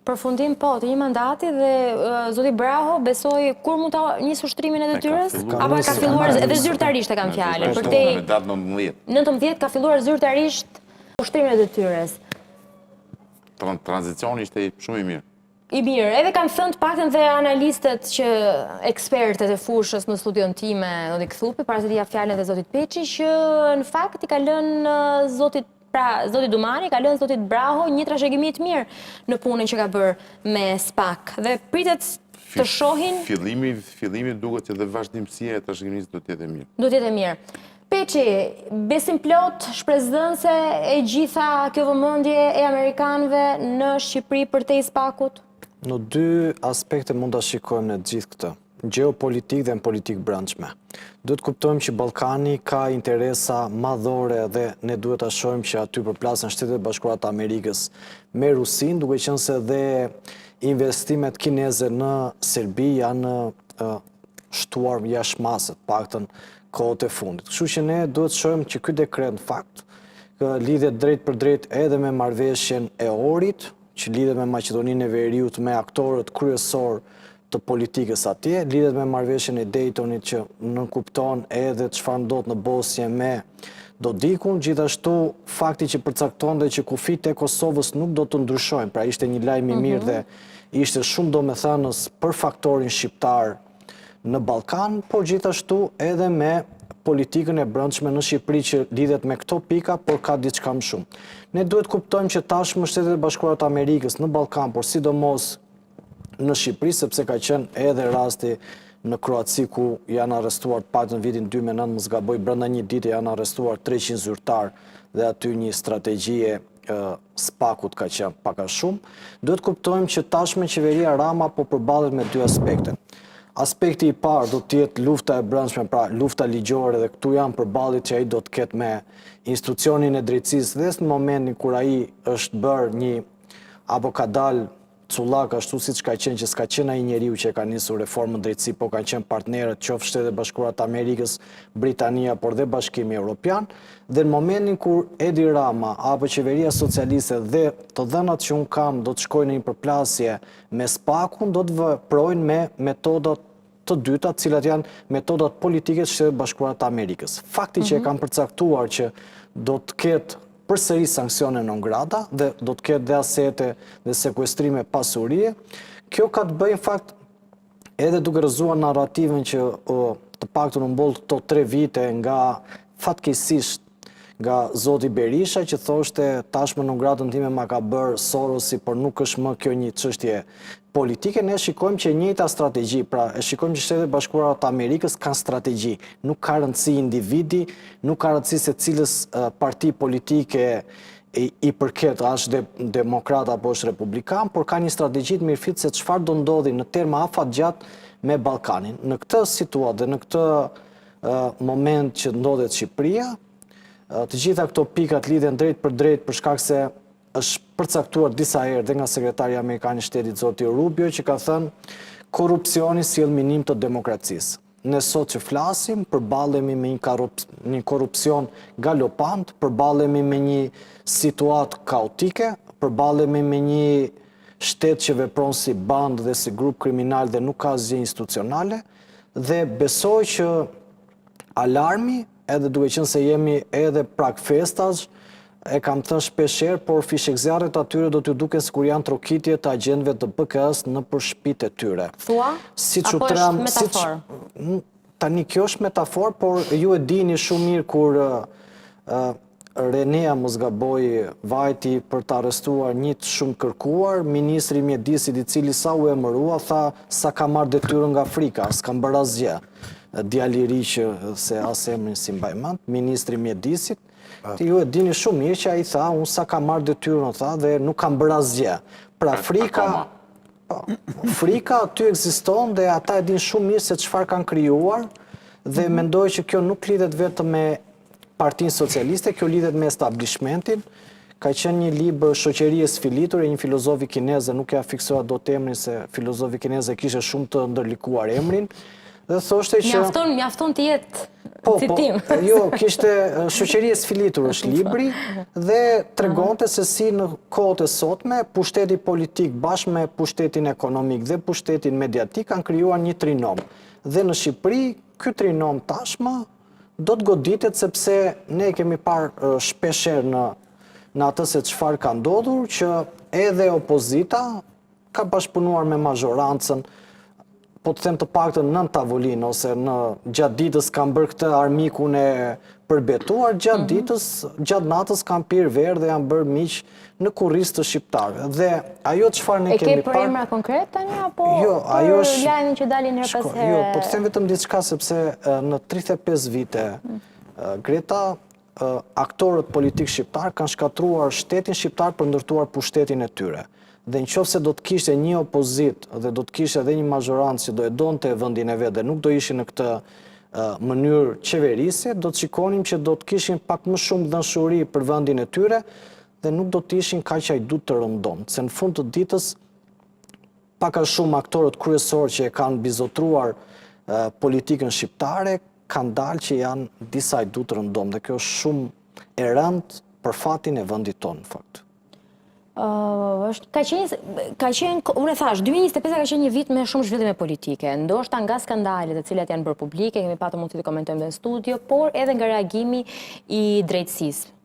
përfundim të një mandati dhe zoti Braho besoi kur mund ta njësë ushtrimin e detyrës? Apo ka filluar edhe zyrtarisht e kam fjalën? Në datë 19. 19 ka filluar zyrtarisht ushtrimin e detyrës. Tranzicioni ishte shumë i mirë. I mirë, edhe kanë thënë të paktën dhe analistët që ekspertët e fushës në studion time, do t'i kthupi, para se t'i jap fjalën dhe zotit Peçi, që në fakt i ka lënë zotit Dumani, ka lënë zotit Braho një trashëgimi të mirë në punën që ka bërë me SPAK. Dhe pritet të shohin... Fillimi duket që dhe vazhdimësia e trashëgimisë do t'jetë e mirë. Do t'jetë e mirë. Peçi, besim plot shpresdhënëse e gjitha kjo vëmendje e amerikanëve në Shqipëri përtej SPAK-ut? Në dy aspekte mund ta shikojmë në gjithë këtë, gjeopolitik dhe në politik brendshme. Duhet kuptojmë që Ballkani ka interesa madhore dhe ne duhet ta shohim që aty përplasen Shtetet Bashkuara të Amerikës me Rusinë, duke qenë se dhe investimet kineze në Serbi janë shtuar jashtëmasë, paktën kohët e fundit. Kështu që ne duhet të shohim që ky dekret në fakt lidhet drejt për drejt edhe me marrëveshjen e Orit, që lidhet me Maqedoninë e Veriut me aktorët kryesor të politikës atje, lidhet me marrëveshjen e Daytonit që nënkupton edhe çfarë ndodh në Bosnjë me Dodikun, gjithashtu fakti që përcakton dhe që kufijtë e Kosovës nuk do të ndryshojnë, pra ishte një lajm i mirë dhe ishte shumë domethënës për faktorin shqiptar në Ballkan, por gjithashtu edhe me politikën e brendshme në Shqipëri që lidhet me këto pika, por ka diçka më shumë. Ne duhet kuptojmë që tashmë Shtetet e Bashkuara të Amerikës në Ballkan, por sidomos në Shqipëri, sepse ka qenë edhe rasti në Kroaci ku janë arrestuar pak në vitin 2009, mos gaboj, brenda një dite janë arrestuar 300 zyrtar dhe aty një strategjie SPAK-ut ka qenë pak a shumë. Duhet kuptojmë që tashmë qeveria Rama po përballet me dy aspekte. Aspekti i parë do të jetë lufta e brendshme, pra lufta ligjore, dhe këtu janë përballit që ai do të ketë me institucionin e drejtësisë dhe në momentin kur ai është bërë një apo ka dalë cullak ashtu siç ka qenë, që s'ka qenë ai njeriu që ka nisur reformën drejtësi, po kanë qenë partnerët qoftë Shtetet Bashkuara të Amerikës, Britania, por dhe Bashkimi Evropian, dhe në momentin kur Edi Rama apo qeveria socialiste dhe të dhënat që un kam do të shkojnë në një përplasje me SPAK-un, do të veprojnë me metodat të dyta, të cilat janë metodat politike të Shtetet Bashkuara të Amerikës. Fakti që e kanë përcaktuar që do të ketë përsëri sanksione non grata dhe do të ketë dhe asete dhe sekuestrime pasurie, kjo ka të bëjë në fakt edhe duke rrëzuar narrativën që të paktën u mboll këto 3 vite nga fatkeqësisht nga zoti Berisha, që thoshte tashmë non gratën time ma ka bërë Sorosi, por nuk është më kjo një çështje politike. Ne shikojmë që e njëjta strategji, pra e shikojmë që Shtetet Bashkuara të Amerikës kanë strategji. Nuk ka rëndësi individi, nuk ka rëndësi se cilës parti politike i përket, është demokrat apo është republikan, por ka një strategji të mirëfillt se çfarë do ndodhi në terma afatgjatë me Ballkanin. Në këtë situatë dhe në këtë moment që ndodhet Shqipëria, të gjitha këto pikat lidhen drejt për shkak se është përcaktuar disa herë dhe nga sekretari amerikan i shtetit zoti Rubio, që ka thënë korrupsioni sjell minim të demokracisë. Ne sot që flasim, përballemi me një korrupsion galopant, përballemi me një situatë kaotike, përballemi me një shtet që vepron si bandë dhe si grup kriminal dhe nuk ka asgjë institucionale, dhe besoj që alarmi, edhe duke qenë se jemi edhe prak festash, e kam thënë shpeshherë, por fishekzjarret atyre do t'ju duken sikur janë trokitje të agjentëve të BK-s nëpër shtëpitë e tyre. Thua? Apo është metafor? Tani kjo është metafor, por ju e dini shumë mirë kur Renea mos gaboj vajti për të arrestuar një të shumë kërkuar, ministri i mjedisit i cili sa u emërua, tha sa ka marrë detyrën nga Afrika, s'kam bërë asgjë. Djali i ri që se as emrin si mbaj mend, ministri i mjedisit, ju e dini shumë mirë që ai tha, unë sa ka marrë detyrën, tha, dhe nuk kam bërë asgjë. Pra Frika aty ekziston dhe ata e dinë shumë mirë se çfarë kanë krijuar, dhe mendoj që kjo nuk lidhet vetëm me Partinë Socialiste, kjo lidhet me establishmentin. Ka qenë një libër Shoqëria e sfilitur e një filozofi kineze, nuk ja fiksova dot emrin se filozofi kineze kishte shumë të ndërlikuar emrin. Dhe thoshte që mjafton të jetë citim. Jo, kishte Shoqëria e Sfilitur është libri dhe tregonte se si në kohët e sotme pushteti politik bashkë me pushtetin ekonomik dhe pushtetin mediatik kanë krijuar një trinom. Dhe në Shqipëri ky trinom tashmë do të goditet sepse ne kemi parë shpeshherë në atë se çfarë ka ndodhur që edhe opozita ka bashkëpunuar me mazhorancën, po të them të paktën nën tavolinë ose në gjatë ditës kanë bërë këtë armikun e përbetuar, gjatë ditës, gjatë natës kanë pirë verë dhe janë bërë miq në kurriz të shqiptarëve. Dhe ajo çfarë ne kemi parë. E ke për emra konkret tani apo jo, ajo është lajmin që dalin her pas here? Jo, po të them vetëm diçka sepse në 35 vite Greta aktorët politik shqiptar kanë shkatruar shtetin shqiptar për ndërtuar pushtetin e tyre. Dhe nëse do të kishte një opozit dhe do të kishte edhe një mazhorancë që do e donte vendin e vet dhe nuk do ishin në këtë mënyrë qeverisje, do të shikonim që do të kishin pak më shumë dëshuri për vendin e tyre dhe nuk do të ishin kaq ajdut të rëndom. Se në fund të ditës pak a shumë aktorët kryesorë që e kanë bizotruar politikën shqiptare kanë dalë që janë disa ajdut të rëndom dhe kjo është shumë e rëndë për fatin e vendit tonë në fakt. Ka qenë, unë e thash, 2025 ka qenë një vit me shumë zhvillime politike, ndoshta nga skandalet të cilat janë bërë publike, kemi patur mundësi të komentojmë në studio, por edhe nga reagimi i drejtësisë.